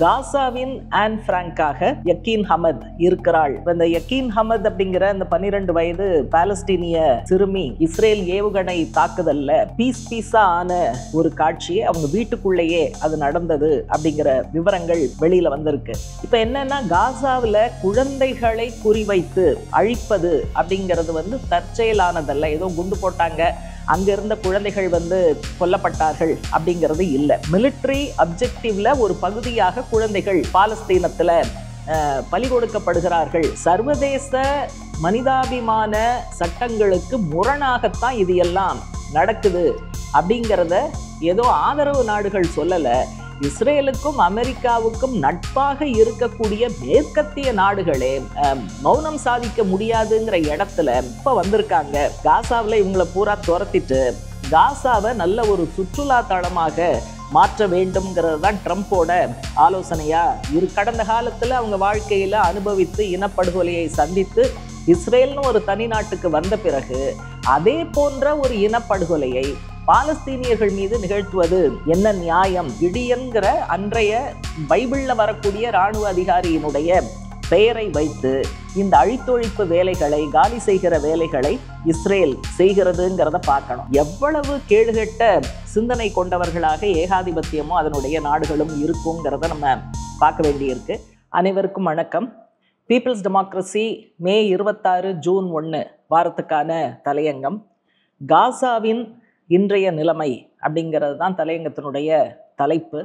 காசாவின் on பிராங்காக யக்கீன் Hamad இருக்கிறாள். இந்த யக்கீன் ஹமத் அப்படிங்கிற இந்த 12 வயது பாலஸ்தீனிய சிறுமி இஸ்ரேல் ஏவுகணை தாக்குதல்ல பீஸா ஆன ஒரு காட்சியை அவங்க வீட்டுக்குள்ளேயே அது நடந்தது அப்படிங்கிற விவரங்கள் வெளியில வந்திருக்கு. இப்ப என்னன்னா, காசாவில் குழந்தைகளை குறிவைத்து அழிப்பது அப்படிங்கிறது தற்செயலானதல்ல. ஏதோ குண்டு போட்டாங்க, அங்க இருந்த குழந்தைகள் கொல்லப்பட்டார்கள் அப்படிங்கிறது இல்லை. மிலிட்டரி அப்ஜெக்டிவ்ல ஒரு பகுதியாக குழந்தைகள் பாலஸ்தீனத்துல பலி கொடுக்கப்படுகிறார்கள். சர்வதேச மனிதாபிமான சட்டங்களுக்கு முரணாகத்தான் இது எல்லாம் நடக்குது அப்படிங்கிறத ஏதோ ஆதரவு நாடுகள் சொல்லல. இஸ்ரேலுக்கும் அமெரிக்காவுக்கும் நட்பாக இருக்கக்கூடிய மேற்கத்திய நாடுகளே மௌனம் சாதிக்க முடியாதுங்கிற இடத்துல இப்ப வந்திருக்காங்க. காசாவில் இவங்களை பூரா துரத்திட்டு காசாவை நல்ல ஒரு சுற்றுலா தளமாக மாற்ற வேண்டும்ங்கிறது தான் ட்ரம்போட ஆலோசனையா கடந்த காலத்துல அவங்க வாழ்க்கையில அனுபவித்து இனப்படுகொலையை சந்தித்து இஸ்ரேல்னு ஒரு தனி நாட்டுக்கு வந்த பிறகு அதே போன்ற ஒரு இனப்படுகொலையை பாலஸ்தீனியர்கள் மீது நிகழ்த்துவது என்ன நியாயம்? இடியன்கிற அன்றைய பைபிள்ல வரக்கூடிய இராணுவ அதிகாரியினுடைய பெயரை வைத்து இந்த அழித்தொழிப்பு வேலைகளை, காலி செய்கிற வேலைகளை இஸ்ரேல் செய்கிறதுங்கிறத பார்க்கணும். எவ்வளவு கேடுகெட்ட சிந்தனை கொண்டவர்களாக ஏகாதிபத்தியமோ அதனுடைய நாடுகளும் இருக்குங்கிறத நம்ம பார்க்க வேண்டியிருக்கு. அனைவருக்கும் வணக்கம். பீப்புள்ஸ் டெமோக்ரஸி மே 26 ஜூன் 1 வாரத்துக்கான தலையங்கம். காசாவின் இன்றைய நிலைமை அப்படிங்கிறது தான் தலையங்கத்தினுடைய தலைப்பு.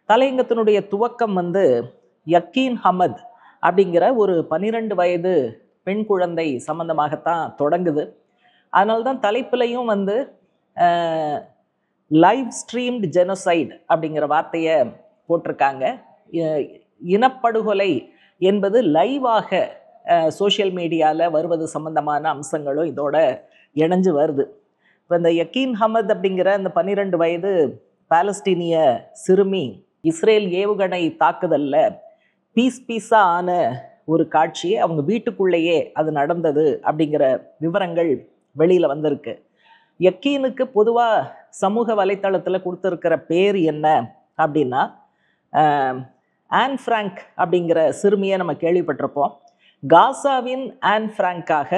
தலையங்கத்தினுடைய துவக்கம் யக்கீன் ஹமத் அப்படிங்கிற ஒரு 12 வயது பெண் குழந்தை சம்பந்தமாகத்தான் தொடங்குது. அதனால்தான் தலைப்பிலையும் லைவ் ஸ்ட்ரீம்டு ஜெனோசைட் அப்படிங்கிற வார்த்தையை போட்டிருக்காங்க. இனப்படுகொலை என்பது லைவாக சோஷியல் மீடியாவில் வருவது சம்பந்தமான அம்சங்களும் இதோட இணைஞ்சு வருது. இப்போ இந்த யக்கீன் ஹமத் அப்படிங்கிற இந்த 12 வயது பாலஸ்தீனிய சிறுமி இஸ்ரேல் ஏவுகணை தாக்குதல்ல பீஸா ஆன ஒரு காட்சியை அவங்க வீட்டுக்குள்ளேயே அது நடந்தது அப்படிங்கிற விவரங்கள் வெளியில் வந்திருக்கு. யக்கீனுக்கு பொதுவாக சமூக வலைத்தளத்தில் கொடுத்துருக்கிற பேர் என்ன அப்படின்னா, ஆன் பிராங்க் அப்படிங்கிற சிறுமியை நம்ம கேள்விப்பட்டிருப்போம். காசாவின் ஆன் பிராங்காக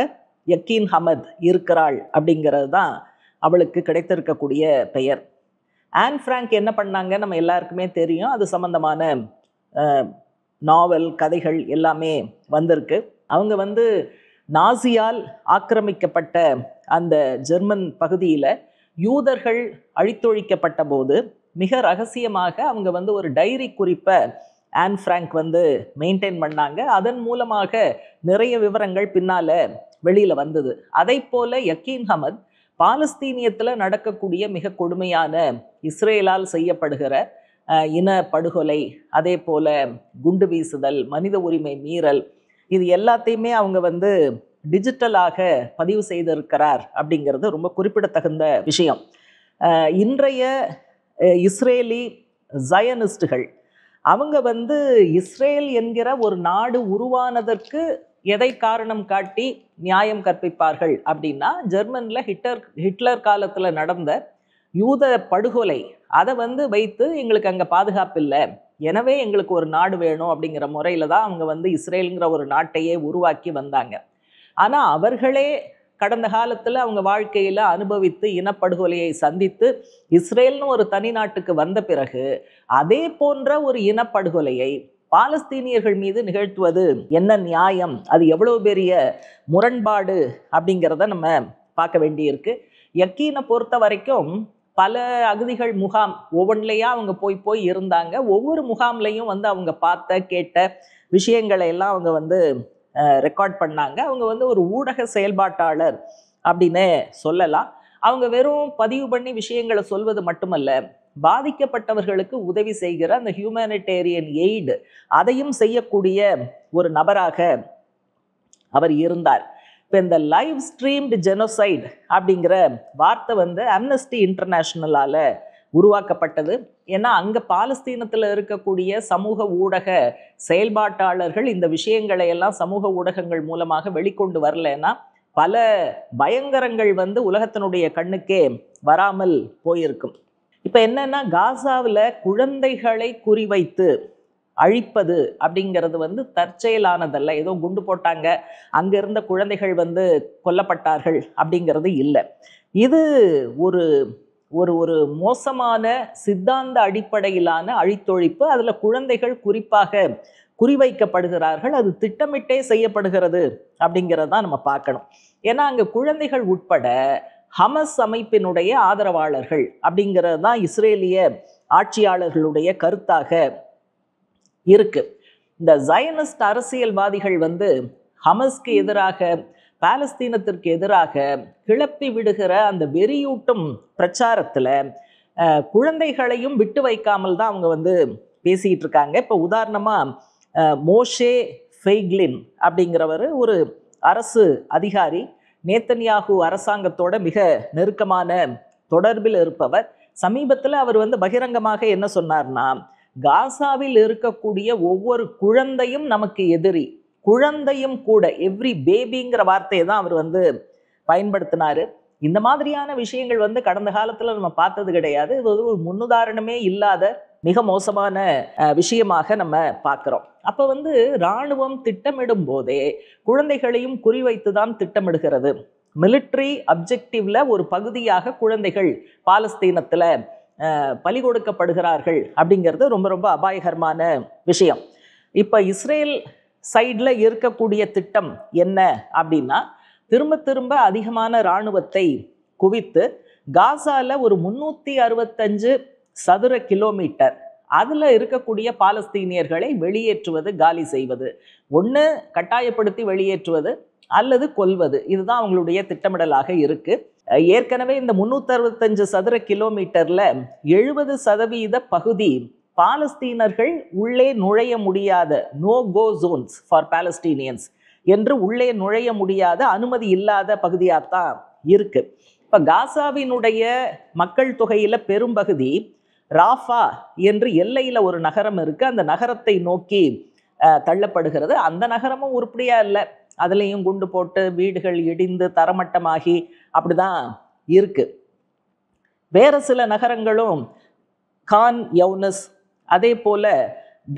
யக்கீன் ஹமத் இருக்கிறாள் அப்படிங்கிறது தான் அவளுக்கு கிடைத்திருக்கக்கூடிய பெயர். ஆன் பிராங்க் என்ன பண்ணாங்க நம்ம எல்லாருக்குமே தெரியும். அது சம்பந்தமான நாவல், கதைகள் எல்லாமே வந்திருக்கு. அவங்க நாசியால் ஆக்கிரமிக்கப்பட்ட அந்த ஜெர்மன் பகுதியில் யூதர்கள் அழித்தொழிக்கப்பட்ட போது மிக ரகசியமாக அவங்க ஒரு டைரி குறிப்பை ஆன் பிராங்க் மெயின்டைன் பண்ணாங்க. அதன் மூலமாக நிறைய விவரங்கள் பின்னால வெளியில வந்தது. அதை போல யக்கீன் ஹமத் பாலஸ்தீனியத்தில் நடக்கக்கூடிய மிக கொடுமையான இஸ்ரேலால் செய்யப்படுகிற இன படுகொலை, அதே போல குண்டு வீசுதல், மனித உரிமை மீறல், இது எல்லாத்தையுமே அவங்க டிஜிட்டலாக பதிவு செய்திருக்கிறார் அப்படிங்கிறது ரொம்ப குறிப்பிடத்தகுந்த விஷயம். இன்றைய இஸ்ரேலி ஜயனிஸ்டுகள் அவங்க இஸ்ரேல் என்கிற ஒரு நாடு உருவானதற்கு எதை காரணம் காட்டி நியாயம் கற்பிப்பார்கள் அப்படின்னா, ஜெர்மனில் ஹிட்லர் காலத்தில் நடந்த யூத படுகொலை அதை வைத்து எங்களுக்கு அங்கே பாதுகாப்பு இல்லை, எனவே எங்களுக்கு ஒரு நாடு வேணும் அப்படிங்கிற முறையில் தான் அவங்க இஸ்ரேலுங்கிற ஒரு நாட்டையே உருவாக்கி வந்தாங்க. ஆனால் அவர்களே கடந்த காலத்தில் அவங்க வாழ்க்கையில் அனுபவித்து இனப்படுகொலையை சந்தித்து இஸ்ரேல்னு ஒரு தனி நாட்டுக்கு வந்த பிறகு அதே போன்ற ஒரு இனப்படுகொலையை பாலஸ்தீனியர்கள் மீது நிகழ்த்துவது என்ன நியாயம்? அது எவ்வளவு பெரிய முரண்பாடு அப்படிங்கிறத நம்ம பார்க்க வேண்டியிருக்கு. யக்கீனை பொறுத்த வரைக்கும் பல அகதிகள் முகாம் ஒவ்வொன்றிலையா அவங்க போய் இருந்தாங்க. ஒவ்வொரு முகாம்லையும் அவங்க பார்த்த கேட்ட விஷயங்களை எல்லாம் அவங்க ரெக்கார்ட் பண்ணாங்க. அவங்க ஒரு ஊடக செயல்பாட்டாளர் அப்படின்னு சொல்லலாம். அவங்க வெறும் பதிவு பண்ணி விஷயங்களை சொல்வது மட்டுமல்ல, பாதிக்கப்பட்டவர்களுக்கு உதவி செய்கிற அந்த ஹியூமனிடேரியன் எய்டு அதையும் செய்யக்கூடிய ஒரு நபராக அவர் இருந்தார். இப்போ இந்த லைவ் ஸ்ட்ரீம்டு ஜெனோசைட் அப்படிங்கிற வார்த்தை அம்னஸ்டி இன்டர்நேஷ்னலால் உருவாக்கப்பட்டது. ஏன்னா அங்கே பாலஸ்தீனத்தில் இருக்கக்கூடிய சமூக ஊடக செயல்பாட்டாளர்கள் இந்த விஷயங்களை எல்லாம் சமூக ஊடகங்கள் மூலமாக வெளிக்கொண்டு வரலைன்னா பல பயங்கரங்கள் உலகத்தினுடைய கண்ணுக்கே வராமல் போயிருக்கும். இப்போ என்னன்னா, காசாவில் குழந்தைகளை குறிவைத்து அழிப்பது அப்படிங்கிறது வந்து தற்செயலானதல்ல. ஏதோ குண்டு போட்டாங்க, அங்க இருந்த குழந்தைகள் வந்து கொல்லப்பட்டார்கள் அப்படிங்கிறது இல்லை. இது ஒரு ஒரு ஒரு மோசமான சித்தாந்த அடிப்படையிலான அழித்தொழிப்பு. அதுல குழந்தைகள் குறிப்பாக குறிவைக்கப்படுகிறார்கள். அது திட்டமிட்டே செய்யப்படுகிறது அப்படிங்கிறதான் நம்ம பார்க்கணும். ஏன்னா அங்க குழந்தைகள் உட்பட ஹமஸ் அமைப்பினுடைய ஆதரவாளர்கள் அப்படிங்கிறது தான் இஸ்ரேலிய ஆட்சியாளர்களுடைய கருத்தாக இருக்கு. இந்த ஜயனிஸ்ட் அரசியல்வாதிகள் வந்து ஹமஸ்க்கு எதிராக, பாலஸ்தீனத்திற்கு எதிராக கிளப்பி விடுகிற அந்த வெறியூட்டும் பிரச்சாரத்துல குழந்தைகளையும் விட்டு வைக்காமல் தான் அவங்க வந்து பேசிட்டு இருக்காங்க. இப்போ உதாரணமா மோஷே ஃபெய்க்லின் அப்படிங்கிறவர் ஒரு அரசு அதிகாரி, நேத்தன்யாகு அரசாங்கத்தோட மிக நெருக்கமான தொடர்பில் இருப்பவர். சமீபத்தில் அவர் வந்து பகிரங்கமாக என்ன சொன்னார்னா, காசாவில் இருக்கக்கூடிய ஒவ்வொரு குழந்தையும் நமக்கு எதிரி, குழந்தையும் கூட, எவ்ரி பேபிங்கிற வார்த்தையை தான் அவர் வந்து பயன்படுத்தினாரு. இந்த மாதிரியான விஷயங்கள் வந்து கடந்த காலத்துல நம்ம பார்த்தது கிடையாது. இது ஒரு முன்னுதாரணமே இல்லாத மிக மோசமான விஷயமாக நம்ம பார்க்கிறோம். அப்ப வந்து இராணுவம் திட்டமிடும் போதே குழந்தைகளையும் குறிவைத்து தான் திட்டமிடுகிறது. மிலிட்ரி அப்ஜெக்டிவ்ல ஒரு பகுதியாக குழந்தைகள் பாலஸ்தீனத்துல பலி கொடுக்கப்படுகிறார்கள் அப்படிங்கிறது ரொம்ப ரொம்ப அபாயகரமான விஷயம். இப்ப இஸ்ரேல் சைட்ல இருக்கக்கூடிய திட்டம் என்ன அப்படின்னா, திரும்ப திரும்ப அதிகமான இராணுவத்தை குவித்து காசால ஒரு 365 சதுர கிலோமீட்டர் அதுல இருக்கக்கூடிய பாலஸ்தீனியர்களை வெளியேற்றுவது, காலி செய்வது, ஒன்று கட்டாயப்படுத்தி வெளியேற்றுவது அல்லது கொல்வது. இதுதான் அவங்களுடைய திட்டமிடலாக இருக்கு. ஏற்கனவே இந்த 365 சதுர கிலோமீட்டர்ல 70% பகுதி பாலஸ்தீனர்கள் உள்ளே நுழைய முடியாத no go zones for Palestinians என்று உள்ளே நுழைய முடியாத, அனுமதி இல்லாத பகுதியாகத்தான் இருக்கு. இப்ப காசாவினுடைய மக்கள் தொகையில பெரும்பகுதி ராஃபா என்று எல்லையில ஒரு நகரம் இருக்கு, அந்த நகரத்தை நோக்கி தள்ளப்படுகிறது. அந்த நகரமும் உருப்படியா இல்லை, அதுலேயும் குண்டு போட்டு வீடுகள் இடிந்து தரமட்டமாகி அப்படிதான் இருக்கு. வேற சில நகரங்களும் கான் யவுனஸ், அதே போல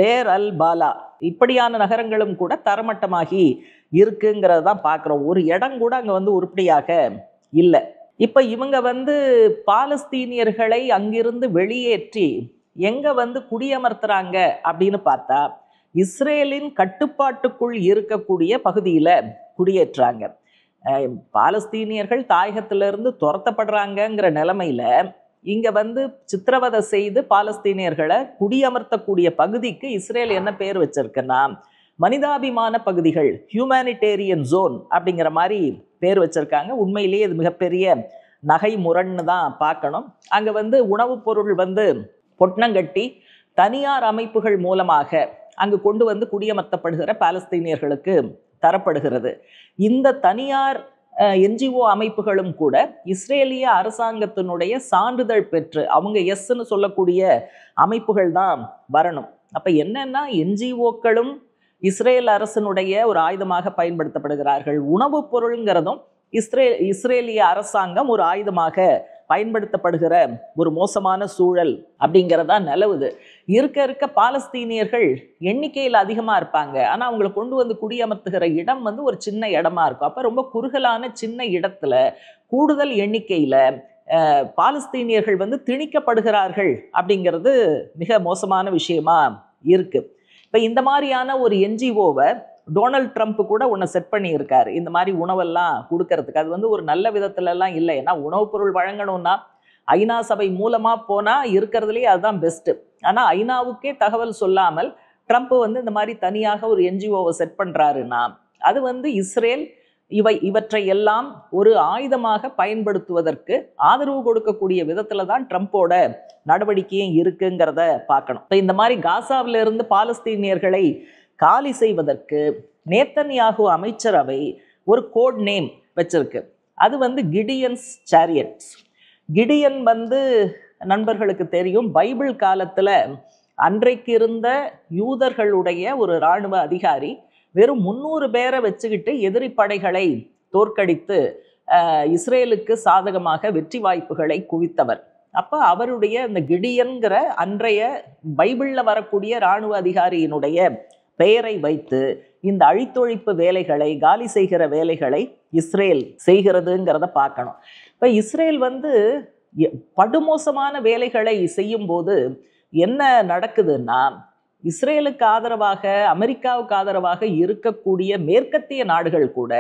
டேர் அல் பாலா, இப்படியான நகரங்களும் கூட தரமட்டமாகி இருக்குங்கிறத தான் பார்க்குறோம். ஒரு இடம் கூட அங்கே வந்து உருப்படியாக இல்லை. இப்போ இவங்க வந்து பாலஸ்தீனியர்களை அங்கிருந்து வெளியேற்றி எங்க வந்து குடியமர்த்துறாங்க அப்படின்னு பார்த்தா, இஸ்ரேலின் கட்டுப்பாட்டுக்குள் இருக்கக்கூடிய பகுதியில் குடியேற்றாங்க. பாலஸ்தீனியர்கள் தாயகத்திலிருந்து துரத்தப்படுறாங்கங்கிற நிலைமையில இங்க வந்து சித்திரவதை செய்து பாலஸ்தீனியர்களை குடியமர்த்தக்கூடிய பகுதிக்கு இஸ்ரேல் என்ன பேர் வச்சிருக்குன்னா, மனிதாபிமான பகுதிகள், ஹியூமனிடேரியன் ஜோன் அப்படிங்கிற மாதிரி பேர் வச்சிருக்காங்க. உண்மையிலேயே இது மிகப்பெரிய நகை முரண்னு தான் பார்க்கணும். அங்க வந்து உணவுப் பொருள் வந்து பொட்டணங்கட்டி தனியார் அமைப்புகள் மூலமாக அங்கு கொண்டு வந்து குடியமர்த்தப்படுகிற பாலஸ்தீனியர்களுக்கு தரப்படுகிறது. இந்த தனியார் என்ஜிஓ அமைப்புகளும் கூட இஸ்ரேலிய அரசாங்கத்தினுடைய சான்றிதழ் பெற்று, அவங்க எஸ்ன்னு சொல்லக்கூடிய அமைப்புகள் தான் வரணும். அப்ப என்னன்னா, என்ஜிஓக்களும் இஸ்ரேல் அரசனுடைய ஒரு ஆயுதமாக பயன்படுத்தப்படுகிறார்கள். உணவுப் பொருளுங்கிறதும் இஸ்ரேலிய அரசாங்கம் ஒரு ஆயுதமாக பயன்படுத்தப்படுகிற ஒரு மோசமான சூழல் அப்படிங்கிறதா நிலவுது. இருக்க பாலஸ்தீனியர்கள் எண்ணிக்கையில் அதிகமா இருப்பாங்க, ஆனா அவங்களை கொண்டு வந்து குடியமர்த்துகிற இடம் வந்து ஒரு சின்ன இடமா இருக்கும். அப்ப ரொம்ப குறுகலான சின்ன இடத்துல கூடுதல் எண்ணிக்கையில பாலஸ்தீனியர்கள் வந்து திணிக்கப்படுகிறார்கள் அப்படிங்கிறது மிக மோசமான விஷயமா இருக்கு. இப்ப இந்த மாதிரியான ஒரு என்ஜிஓவை டொனால்ட் ட்ரம்ப் கூட ஒன்று செட் பண்ணி இருக்காரு, இந்த மாதிரி உணவெல்லாம் கொடுக்கறதுக்கு. அது வந்து ஒரு நல்ல விதத்துல எல்லாம் இல்லை. ஏன்னா உணவுப் பொருள் வழங்கணும்னா ஐநா சபை மூலமா போனா இருக்கிறதுலேயே அதுதான் பெஸ்ட். ஆனா ஐநாவுக்கே தகவல் சொல்லாமல் ட்ரம்ப் வந்து இந்த மாதிரி தனியாக ஒரு என்ஜிஓவை செட் பண்றாருன்னா, அது வந்து இஸ்ரேல் இவற்றை எல்லாம் ஒரு ஆயுதமாக பயன்படுத்துவதற்கு ஆதரவு கொடுக்கக்கூடிய விதத்துல தான் ட்ரம்போட நடவடிக்கையும் இருக்குங்கிறத பார்க்கணும். இப்போ இந்த மாதிரி காசாவில இருந்து பாலஸ்தீனியர்களை காலி செய்வதற்கு நேத்தன்யாகு அமைச்சரவை ஒரு கோட் நேம் வச்சிருக்கு. அது வந்து கிடியன்ஸ் சேரியட்ஸ். கிடியன் வந்து நண்பர்களுக்கு தெரியும், பைபிள் காலத்துல அன்றைக்கு இருந்த யூதர்களுடைய ஒரு இராணுவ அதிகாரி வெறும் 300 பேரை வச்சுக்கிட்டு எதிரி படைகளை தோற்கடித்து இஸ்ரேலுக்கு சாதகமாக வெற்றி வாய்ப்புகளை குவித்தவர். அப்போ அவருடைய அந்த கிடியன்கிற அன்றைய பைபிளில் வரக்கூடிய இராணுவ அதிகாரியினுடைய பெயரை வைத்து இந்த அழித்தொழிப்பு வேலைகளை, காலி செய்கிற வேலைகளை இஸ்ரேல் செய்கிறதுங்கிறத பார்க்கணும். இப்போ இஸ்ரேல் வந்து படுமோசமான வேலைகளை செய்யும் போது என்ன நடக்குதுன்னா, இஸ்ரேலுக்கு ஆதரவாக, அமெரிக்காவுக்கு ஆதரவாக இருக்கக்கூடிய மேற்கத்திய நாடுகள் கூட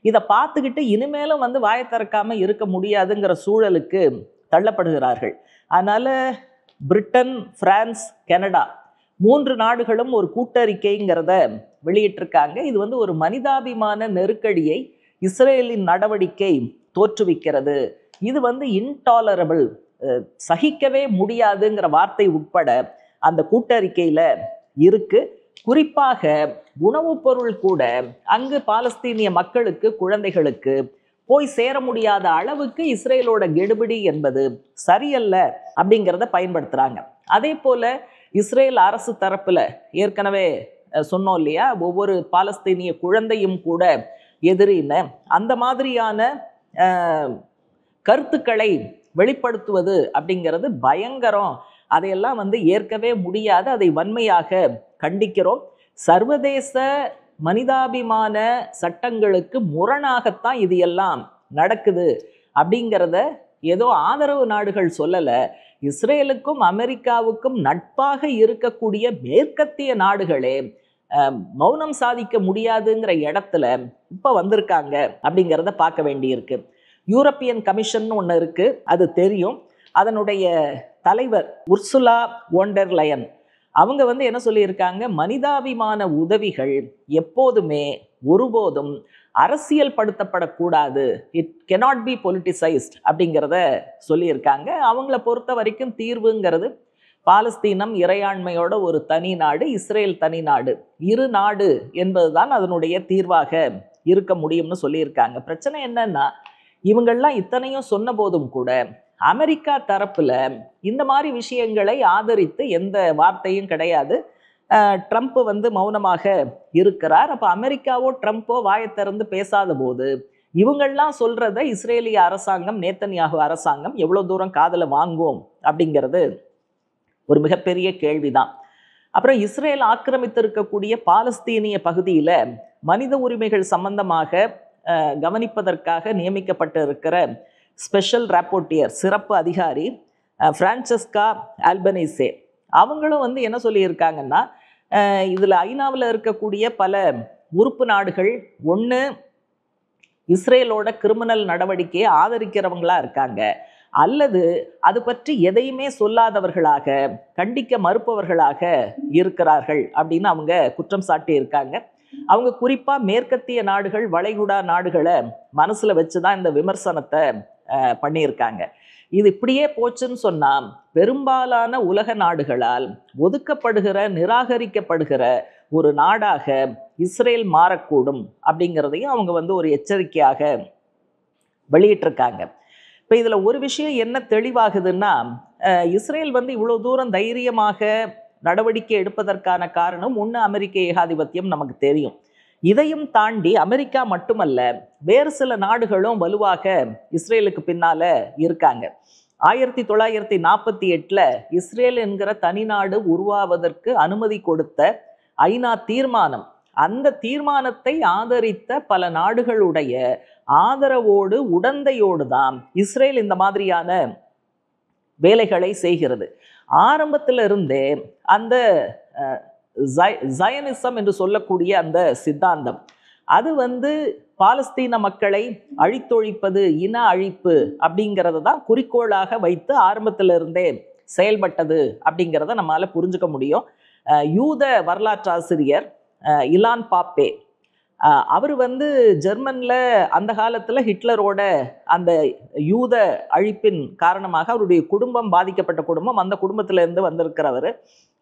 இதை பார்த்துக்கிட்டு இனிமேலும் வந்து வாயை திறக்காம இருக்க முடியாதுங்கிற சூழலுக்கு தள்ளப்படுகிறார்கள். அதனால பிரிட்டன், பிரான்ஸ், கனடா 3 நாடுகளும் ஒரு கூட்டறிக்கைங்கிறத வெளியிட்டிருக்காங்க. இது வந்து ஒரு மனிதாபிமான நெருக்கடியை இஸ்ரேலின் நடவடிக்கை தோற்றுவிக்கிறது. இது வந்து இன்டாலரபிள், சகிக்கவே முடியாதுங்கிற வார்த்தை உட்பட அந்த கூட்டறிக்கையில இருக்கு. குறிப்பாக உணவுப் பொருள் கூட அங்கு பாலஸ்தீனிய மக்களுக்கு, குழந்தைகளுக்கு போய் சேர முடியாத அளவுக்கு இஸ்ரேலோட கெடுபிடி என்பது சரியல்ல அப்படிங்கிறத பயன்படுத்துறாங்க. அதே போல இஸ்ரேல் அரசு தரப்புல ஏற்கனவே சொன்னோம் இல்லையா, ஒவ்வொரு பாலஸ்தீனிய குழந்தையும் கூட எதிரின்னு, அந்த மாதிரியான கருத்துக்களை வெளிப்படுத்துவது அப்படிங்கிறது பயங்கரம். அதையெல்லாம் வந்து ஏற்கவே முடியாது. அதை வன்மையாக கண்டிக்கிறோம். சர்வதேச மனிதாபிமான சட்டங்களுக்கு முரணாகத்தான் இது எல்லாம் நடக்குது அப்படிங்கிறத ஏதோ ஆதரவு நாடுகள் சொல்லலை. இஸ்ரேலுக்கும் அமெரிக்காவுக்கும் நட்பாக இருக்கக்கூடிய மேற்கத்திய நாடுகளே மௌனம் சாதிக்க முடியாதுங்கிற இடத்துல இப்போ வந்திருக்காங்க அப்படிங்கிறத பார்க்க வேண்டியிருக்கு. யூரோப்பியன் கமிஷன் ஒன்று இருக்கு, அது தெரியும். அதனுடைய தலைவர் உர்சுலா வோன் டெர் லயன் அவங்க வந்து என்ன சொல்லியிருக்காங்க, மனிதாபிமான உதவிகள் எப்போதுமே ஒருபோதும் அரசியல் படுத்தப்படக்கூடாது, இட் கெனாட் பி பொலிட்டிசைஸ்ட் அப்படிங்கிறத சொல்லியிருக்காங்க. அவங்கள பொறுத்த வரைக்கும் தீர்வுங்கிறது பாலஸ்தீனம் இறையாண்மையோட ஒரு தனி நாடு, இஸ்ரேல் தனி நாடு, இரு நாடு என்பதுதான் அதனுடைய தீர்வாக இருக்க முடியும்னு சொல்லியிருக்காங்க. பிரச்சனை என்னன்னா, இவங்கள்லாம் இத்தனையும் சொன்ன போதும் கூட அமெரிக்கா தரப்புல இந்த மாதிரி விஷயங்களை ஆதரித்து எந்த வார்த்தையும் கிடையாது. ட்ரம்ப் வந்து மௌனமாக இருக்கிறார். அப்போ அமெரிக்காவோ ட்ரம்ப்போ வாயை திறந்து பேசாத போது இவங்கள்லாம் சொல்றத இஸ்ரேலிய அரசாங்கம், நேத்தன்யாகு அரசாங்கம் எவ்வளோ தூரம் காதுல வாங்கும் அப்படிங்கிறது ஒரு மிகப்பெரிய கேள்விதான். அப்புறம் இஸ்ரேல் ஆக்கிரமித்திருக்கக்கூடிய பாலஸ்தீனிய பகுதியில் மனித உரிமைகள் சம்பந்தமாக கவனிப்பதற்காக நியமிக்கப்பட்டு இருக்கிற ஸ்பெஷல் ராப்போர்ட்டியர், சிறப்பு அதிகாரி பிரான்செஸ்கா ஆல்பனீசே, அவங்களும் வந்து என்ன சொல்லியிருக்காங்கன்னா, இதில் ஐநாவில் இருக்கக்கூடிய பல உறுப்பு நாடுகள் ஒன்று இஸ்ரேலோட கிரிமினல் நடவடிக்கையை ஆதரிக்கிறவங்களா இருக்காங்க, அல்லது அது பற்றி எதையுமே சொல்லாதவர்களாக, கண்டிக்க மறுப்பவர்களாக இருக்கிறார்கள் அப்படின்னு அவங்க குற்றம் சாட்டி இருக்காங்க. அவங்க குறிப்பாக மேற்கத்திய நாடுகள், வளைகுடா நாடுகளை மனசில் வச்சு தான் இந்த விமர்சனத்தை பண்ணியிருக்காங்க. இது இப்படியே போச்சுன்னு சொன்னால் பெரும்பாலான உலக நாடுகளால் ஒதுக்கப்படுகிற, நிராகரிக்கப்படுகிற ஒரு நாடாக இஸ்ரேல் மாறக்கூடும் அப்படிங்கிறதையும் அவங்க வந்து ஒரு எச்சரிக்கையாக வெளியிட்டிருக்காங்க. இப்போ இதில் ஒரு விஷயம் என்ன தெளிவாகுதுன்னா, இஸ்ரேல் வந்து இவ்வளோ தூரம் தைரியமாக நடவடிக்கை எடுப்பதற்கான காரணம் ஒன்று அமெரிக்க ஏகாதிபத்தியம் நமக்கு தெரியும். இதையும் தாண்டி அமெரிக்கா மட்டுமல்ல, வேறு சில நாடுகளும் வலுவாக இஸ்ரேலுக்கு பின்னால இருக்காங்க. 1948 இஸ்ரேல் என்கிற தனிநாடு உருவாவதற்கு அனுமதி கொடுத்த ஐநா தீர்மானம், அந்த தீர்மானத்தை ஆதரித்த பல நாடுகளுடைய ஆதரவோடு, உடந்தையோடு தான் இஸ்ரேல் இந்த மாதிரியான வேலைகளை செய்கிறது. ஆரம்பத்திலிருந்தே அந்த ஜயனிசம் என்று சொல்லக்கூடிய அந்த சித்தாந்தம், அது வந்து பாலஸ்தீன மக்களை அழித்தொழிப்பது, இன அழிப்பு அப்படிங்கிறத தான் குறிக்கோளாக வைத்து ஆரம்பத்திலிருந்தே செயல்பட்டது அப்படிங்கிறத நம்மளால புரிஞ்சுக்க முடியும். யூத வரலாற்றாசிரியர் இலான் பாப்பே, அவர் வந்து ஜெர்மனில் அந்த காலத்தில் ஹிட்லரோட அந்த யூத அழிப்பின் காரணமாக அவருடைய குடும்பம் பாதிக்கப்பட்ட குடும்பம், அந்த குடும்பத்திலேருந்து வந்திருக்கிறவர்.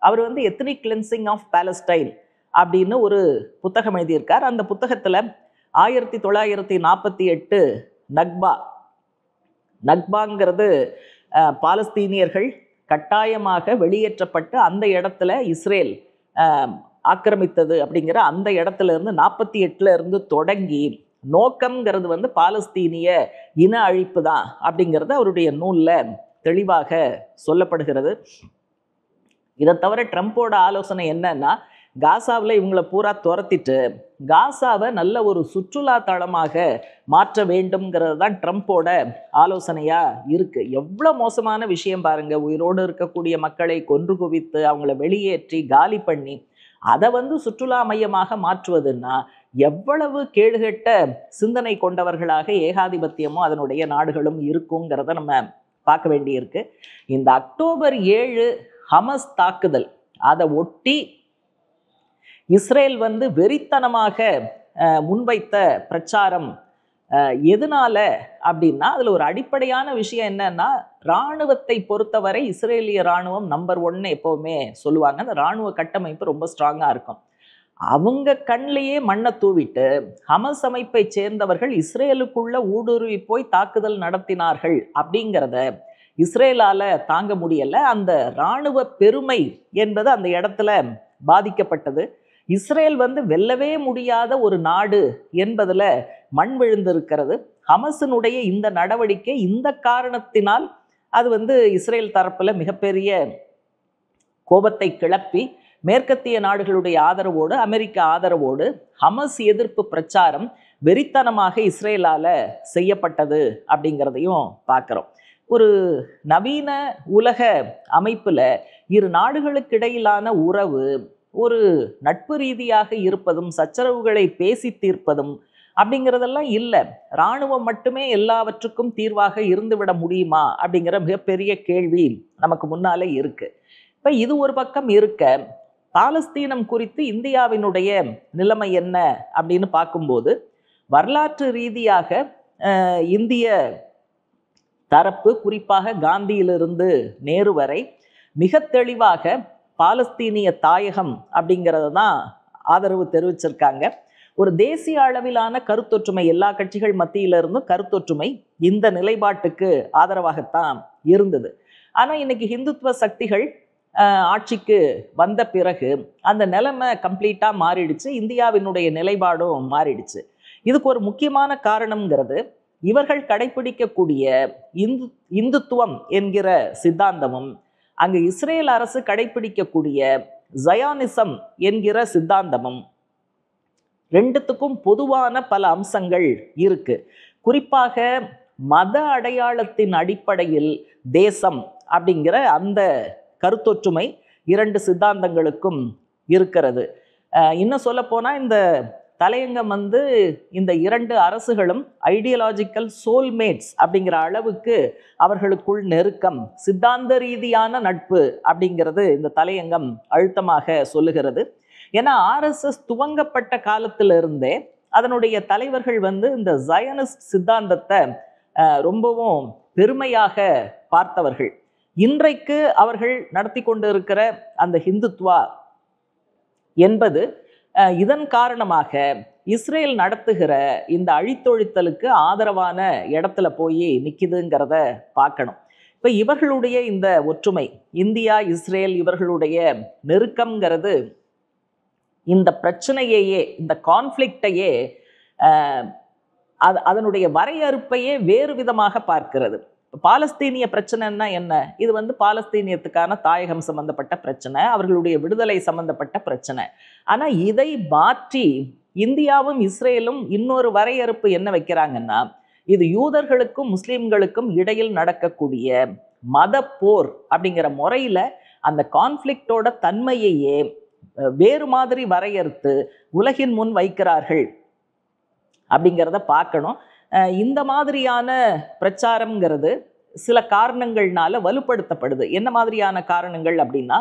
அவர் வந்து எத்னிக் கிளென்சிங் ஆஃப் பாலஸ்டைன் அப்படின்னு ஒரு புத்தகம் எழுதியிருக்கார். அந்த புத்தகத்தில் 1948 நக்பாங்கிறது பாலஸ்தீனியர்கள் கட்டாயமாக வெளியேற்றப்பட்டு அந்த இடத்துல இஸ்ரேல் ஆக்கிரமித்தது அப்படிங்கிற அந்த இடத்துல இருந்து 48 இருந்து தொடங்கி நோக்கம்ங்கிறது வந்து பாலஸ்தீனிய இன அழிப்பு தான் அப்படிங்கிறது அவருடைய நூலில் தெளிவாக சொல்லப்படுகிறது. இதை தவிர ட்ரம்ப்போட ஆலோசனை என்னன்னா, காசாவில் இவங்களை பூரா துரத்திட்டு காசாவை நல்ல ஒரு சுற்றுலா தளமாக மாற்ற வேண்டும்ங்கிறது தான் ட்ரம்ப்போட ஆலோசனையாக இருக்குது. எவ்வளோ மோசமான விஷயம் பாருங்கள். உயிரோடு இருக்கக்கூடிய மக்களை கொன்று குவித்து அவங்கள வெளியேற்றி காலி பண்ணி அதை சுற்றுலா மையமாக மாற்றுவதுன்னா எவ்வளவு கேடுகெட்ட சிந்தனை கொண்டவர்களாக ஏகாதிபத்தியமும் அதனுடைய நாடுகளும் இருக்குங்கிறத நம்ம பார்க்க வேண்டியிருக்கு. இந்த அக்டோபர் 7 ஹமஸ் தாக்குதல், அதை ஒட்டி இஸ்ரேல் வெறித்தனமாக முன்வைத்த பிரச்சாரம் எதனால அப்படின்னா, அதில் ஒரு அடிப்படையான விஷயம் என்னன்னா, இராணுவத்தை பொறுத்தவரை இஸ்ரேலிய இராணுவம் நம்பர் 1 எப்போவுமே சொல்லுவாங்க. அந்த இராணுவ கட்டமைப்பு ரொம்ப ஸ்ட்ராங்காக இருக்கும். அவங்க கண்ணிலேயே மண்ணை தூவிட்டு ஹமஸ் அமைப்பை சேர்ந்தவர்கள் இஸ்ரேலுக்குள்ள ஊடுருவி போய் தாக்குதல் நடத்தினார்கள் அப்படிங்கிறத இஸ்ரேலால தாங்க முடியல. அந்த இராணுவ பெருமை என்பது அந்த இடத்துல பாதிக்கப்பட்டது. இஸ்ரேல் வெல்லவே முடியாத ஒரு நாடு என்பதுல மண் விழுந்திருக்கிறது. ஹமஸினுடைய இந்த நடவடிக்கை இந்த காரணத்தினால் அது இஸ்ரேல் தரப்புல மிகப்பெரிய கோபத்தை கிளப்பி மேற்கத்திய நாடுகளுடைய ஆதரவோடு, அமெரிக்க ஆதரவோடு ஹமஸ் எதிர்ப்பு பிரச்சாரம் வெறித்தனமாக இஸ்ரேலால செய்யப்பட்டது அப்படிங்கிறதையும் பார்க்குறோம். ஒரு நவீன உலக அமைப்புல இரு நாடுகளுக்கு இடையிலான உறவு ஒரு நட்பு ரீதியாக இருப்பதும் சச்சரவுகளை பேசி தீர்ப்பதும் அப்படிங்கிறதெல்லாம் இல்லை. இராணுவம் மட்டுமே எல்லாவற்றுக்கும் தீர்வாக இருந்துவிட முடியுமா அப்படிங்கிற மிகப்பெரிய கேள்வி நமக்கு முன்னாலே இருக்கு. இப்போ இது ஒரு பக்கம் இருக்க, பாலஸ்தீனம் குறித்து இந்தியாவினுடைய நிலைமை என்ன அப்படின்னு பார்க்கும்போது, வரலாற்று ரீதியாக இந்திய தரப்பு, குறிப்பாக காந்தியிலிருந்து நேரு வரை மிக தெளிவாக பாலஸ்தீனிய தாயகம் அப்படிங்கிறத தான் ஆதரவு தெரிவிச்சிருக்காங்க. ஒரு தேசிய அளவிலான கருத்தொற்றுமை, எல்லா கட்சிகள் மத்தியிலிருந்தும் கருத்தொற்றுமை இந்த நிலைப்பாட்டுக்கு ஆதரவாகத்தான் இருந்தது. ஆனால் இன்னைக்கு ஹிந்துத்துவ சக்திகள் ஆட்சிக்கு வந்த பிறகு அந்த நிலைமை கம்ப்ளீட்டாக மாறிடுச்சு. இந்தியாவினுடைய நிலைப்பாடும் மாறிடுச்சு. இதுக்கு ஒரு முக்கியமான காரணம்ங்கிறது, இவர்கள் கடைபிடிக்கக்கூடிய இந்துத்துவம் என்கிற சித்தாந்தமும் அங்கு இஸ்ரேல் அரசு கடைபிடிக்கக்கூடிய ஜயானிசம் என்கிற சித்தாந்தமும் ரெண்டுத்துக்கும் பொதுவான பல அம்சங்கள் இருக்கு. குறிப்பாக மத அடையாளத்தின் அடிப்படையில் தேசம் அப்படிங்கிற அந்த கருத்தொற்றுமை இரண்டு சித்தாந்தங்களுக்கும் இருக்கிறது. இன்னும் சொல்ல போனா இந்த தலையங்கம் இந்த இரண்டு அரசுகளும் ஐடியாலஜிக்கல் சோல்மேட்ஸ் அப்படிங்கிற அளவுக்கு அவர்களுக்குள் நெருக்கம், சித்தாந்த ரீதியான நட்பு அப்படிங்கிறது இந்த தலையங்கம் அழுத்தமாக சொல்லுகிறது. ஏன்னா ஆர்எஸ்எஸ் துவங்கப்பட்ட காலத்திலிருந்தே அதனுடைய தலைவர்கள் இந்த ஜயனிஸ்ட் சித்தாந்தத்தை ரொம்பவும் பெருமையாக பார்த்தவர்கள். இன்றைக்கு அவர்கள் நடத்தி கொண்டு இருக்கிற அந்த ஹிந்துத்வா என்பது இதன் காரணமாக இஸ்ரேல் நடத்துகிற இந்த அழித்தொழித்தலுக்கு ஆதரவான இடத்துல போய் நிற்கிதுங்கிறத பார்க்கணும். இப்போ இவர்களுடைய இந்த ஒற்றுமை, இந்தியா இஸ்ரேல் இவர்களுடைய நெருக்கம்ங்கிறது இந்த பிரச்சனையையே, இந்த கான்ஃப்ளிக்டையே, அதனுடைய வரையறுப்பையே வேறு விதமாக பார்க்கிறது. பாலஸ்தீனிய பிரச்சனைன்னா என்ன? இது பாலஸ்தீனியத்துக்கான தாயகம் சம்பந்தப்பட்ட பிரச்சனை, அவர்களுடைய விடுதலை சம்பந்தப்பட்ட பிரச்சனை. ஆனால் இதை மாற்றி இந்தியாவும் இஸ்ரேலும் இன்னொரு வரையறுப்பு என்ன வைக்கிறாங்கன்னா, இது யூதர்களுக்கும் முஸ்லிம்களுக்கும் இடையில் நடக்கக்கூடிய மத போர் அப்படிங்கிற முறையில் அந்த கான்ஃப்ளிக்டோட தன்மையையே வேறு மாதிரி வரையறுத்து உலகின் முன் வைக்கிறார்கள் அப்படிங்கிறத பார்க்கணும். இந்த மாதிரியான பிரச்சாரம்ங்கிறது சில காரணங்கள்னால வலுப்படுத்தப்படுது. என்ன மாதிரியான காரணங்கள் அப்படின்னா,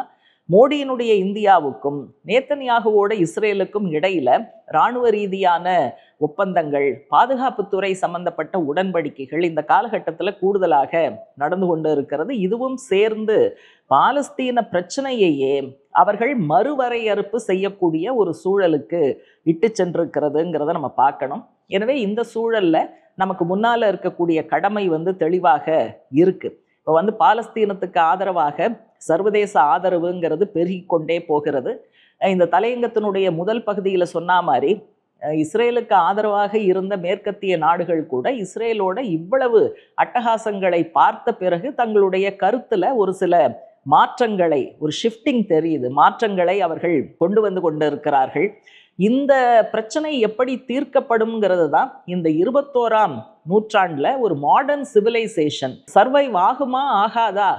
மோடியினுடைய இந்தியாவுக்கும் நேத்தன்யாகுவோட இஸ்ரேலுக்கும் இடையில இராணுவ ரீதியான ஒப்பந்தங்கள், பாதுகாப்புத்துறை சம்பந்தப்பட்ட உடன்படிக்கைகள் இந்த காலகட்டத்தில் கூடுதலாக நடந்து கொண்டு இருக்கிறது. இதுவும் சேர்ந்து பாலஸ்தீன பிரச்சனையையே அவர்கள் மறுவரையறுப்பு செய்யக்கூடிய ஒரு சூழலுக்கு இட்டு சென்றிருக்கிறதுங்கிறத நம்ம பார்க்கணும். எனவே இந்த சூழல்ல நமக்கு முன்னால இருக்கக்கூடிய கடமை தெளிவாக இருக்கு. இப்போ பாலஸ்தீனத்துக்கு ஆதரவாக சர்வதேச ஆதரவுங்கிறது பெருகி கொண்டே போகிறது. இந்த தலையங்கத்தினுடைய முதல் பகுதியில் சொன்ன மாதிரி இஸ்ரேலுக்கு ஆதரவாக இருந்த மேற்கத்திய நாடுகள் கூட இஸ்ரேலோட இவ்வளவு அட்டகாசங்களை பார்த்த பிறகு தங்களுடைய கருத்துல ஒரு சில மாற்றங்களை, ஒரு ஷிஃப்டிங் தெரியுது, மாற்றங்களை அவர்கள் கொண்டு வந்து கொண்டிருக்கிறார்கள். இந்த பிரச்சனை எப்படி தீர்க்கப்படும்ங்கிறது தான் இந்த 21ஆம் நூற்றாண்டுல ஒரு மாடர்ன் சிவிலைசேஷன் சர்வைவ் ஆகுமா ஆகாதா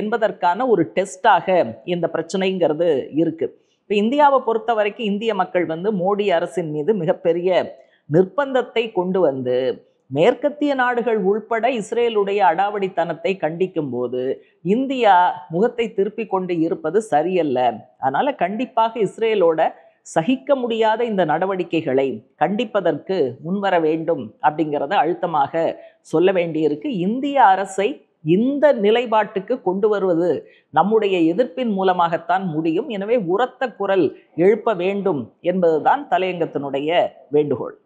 என்பதற்கான ஒரு டெஸ்டாக இந்த பிரச்சனைங்கிறது இருக்கு. இப்போ இந்தியாவை பொறுத்த வரைக்கும் இந்திய மக்கள் மோடி அரசின் மீது மிகப்பெரிய நிர்பந்தத்தை கொண்டு வந்து மேற்கத்திய நாடுகள் உள்பட இஸ்ரேலுடைய அடாவடித்தனத்தை கண்டிக்கும் போது இந்தியா முகத்தை திருப்பி கொண்டு இருப்பது சரியல்ல. அதனால கண்டிப்பாக இஸ்ரேலோட சகிக்க முடியாத இந்த நடவடிக்கைகளை கண்டிப்பதற்கு முன்வர வேண்டும் அப்படிங்கிறத அழுத்தமாக சொல்ல வேண்டியிருக்கு. இந்திய அரசை இந்த நிலைப்பாட்டுக்கு கொண்டு வருவது நம்முடைய எதிர்ப்பின் மூலமாகத்தான் முடியும். எனவே உரத்த குரல் எழுப்ப வேண்டும் என்பதுதான் தலையங்கத்தினுடைய வேண்டுகோள்.